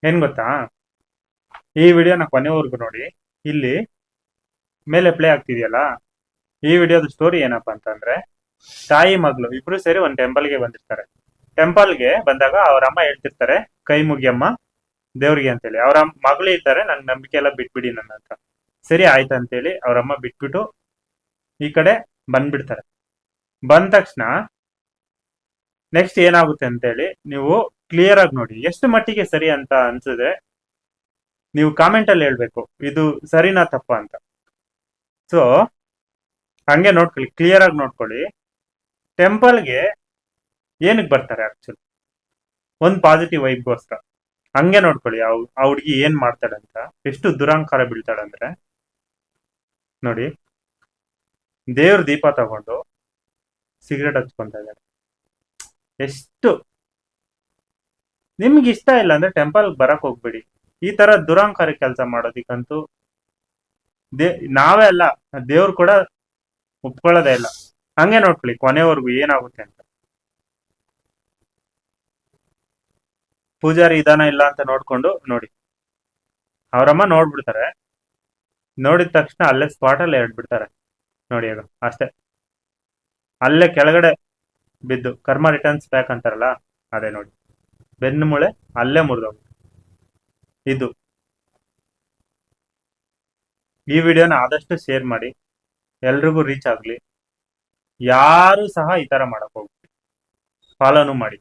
ಏನ್ ಗೊತ್ತಾ, ಈ ವಿಡಿಯೋನ ಕೊನೆವರೆಗೂ ನೋಡಿ. ಇಲ್ಲಿ ಮೇಲೆ ಪ್ಲೇ ಆಗ್ತಿದೆಯಲ್ಲ, ಈ ವಿಡಿಯೋದ ಸ್ಟೋರಿ ಏನಪ್ಪಾ ಅಂತಂದ್ರೆ, ತಾಯಿ ಮಗಳು ಇಬ್ರು ಸೇರಿ ಒಂದ್ ಟೆಂಪಲ್ಗೆ ಬಂದಿರ್ತಾರೆ. ಟೆಂಪಲ್ಗೆ ಬಂದಾಗ ಅವ್ರ ಅಮ್ಮ ಹೇಳ್ತಿರ್ತಾರೆ, ಕೈ ಮುಗಿಯಮ್ಮ ದೇವ್ರಿಗೆ ಅಂತೇಳಿ. ಅವ್ರ ಮಗಳು ಇದ್ದಾರೆ, ನನ್ ನಂಬಿಕೆ ಎಲ್ಲ ಬಿಟ್ಬಿಡಿ ನನ್ನ ಹತ್ರ. ಸರಿ ಆಯ್ತು ಅಂತೇಳಿ ಅವ್ರಮ್ಮ ಬಿಟ್ಬಿಟ್ಟು ಈ ಕಡೆ ಬಂದ್ಬಿಡ್ತಾರೆ. ಬಂದ ತಕ್ಷಣ ನೆಕ್ಸ್ಟ್ ಏನಾಗುತ್ತೆ ಅಂತೇಳಿ ನೀವು ಕ್ಲಿಯರ್ ಆಗಿ ನೋಡಿ. ಎಷ್ಟು ಮಟ್ಟಿಗೆ ಸರಿ ಅಂತ ಅನ್ಸಿದ್ರೆ ನೀವು ಕಾಮೆಂಟ್ ಅಲ್ಲಿ ಹೇಳ್ಬೇಕು, ಇದು ಸರಿನಾ ತಪ್ಪ ಅಂತ. ಸೊ ಹಂಗೆ ನೋಡ್ಕೊಳ್ಳಿ, ಕ್ಲಿಯರ್ ಆಗಿ ನೋಡ್ಕೊಳ್ಳಿ. ಟೆಂಪಲ್ಗೆ ಏನಕ್ಕೆ ಬರ್ತಾರೆ ಆಕ್ಚುಲಿ? ಒಂದು ಪಾಸಿಟಿವ್ ವೈಬ್ಗೋಸ್ಕರ. ಹಂಗೆ ನೋಡ್ಕೊಳ್ಳಿ ಆ ಹುಡುಗಿ ಏನ್ ಮಾಡ್ತಾಳೆ ಅಂತ, ಎಷ್ಟು ದುರಂಕಾರ ಬೀಳ್ತಾಳೆ ಅಂದ್ರೆ ನೋಡಿ. ದೇವ್ರ ದೀಪ ತಗೊಂಡು ಸಿಗರೇಟ್ ಹಚ್ಕೊಂತ ಇದ್ದಾರೆ. ಎಷ್ಟು ನಿಮ್ಗೆ ಇಷ್ಟ ಇಲ್ಲ ಅಂದ್ರೆ ಟೆಂಪಲ್ ಬರಕ್ ಹೋಗ್ಬೇಡಿ. ಈ ತರ ದುರಂಕಾರ ಕೆಲಸ ಮಾಡೋದಿಕ್ಕಂತೂ ನಾವೇ ಅಲ್ಲ, ದೇವ್ರು ಕೂಡ ಒಪ್ಕೊಳ್ಳೋದೇ ಇಲ್ಲ. ಹಂಗೆ ನೋಡ್ಕೊಳ್ಳಿ ಕೊನೆವರೆಗೂ ಏನಾಗುತ್ತೆ ಅಂತ. ಪೂಜಾರಿ ಇದಾನ ಇಲ್ಲ ಅಂತ ನೋಡ್ಕೊಂಡು ನೋಡಿ. ಅವರಮ್ಮ ನೋಡ್ಬಿಡ್ತಾರೆ. ನೋಡಿದ ತಕ್ಷಣ ಅಲ್ಲೇ ಸ್ಪಾಟ್ ಅಲ್ಲೇ ಹೇಳ್ಬಿಡ್ತಾರೆ ನೋಡಿ. ಅದು ಅಷ್ಟೇ, ಅಲ್ಲೇ ಕೆಳಗಡೆ ಬಿದ್ದು ಕರ್ಮ ರಿಟರ್ನ್ಸ್ ಬ್ಯಾಕ್ ಅಂತಾರಲ್ಲ, ಅದೇ ನೋಡಿ. ಬೆನ್ನು ಮೂಳೆ ಅಲ್ಲೇ ಮುರಿದೋಗುತ್ತೆ. ಇದು ಈ ವಿಡಿಯೋನ ಆದಷ್ಟು ಶೇರ್ ಮಾಡಿ, ಎಲ್ರಿಗೂ ರೀಚ್ ಆಗ್ಲಿ. ಯಾರು ಸಹ ಈ ತರ ಮಾಡಕ್ ಹೋಗ್ಲಿ, ಫಾಲೋನು ಮಾಡಿ.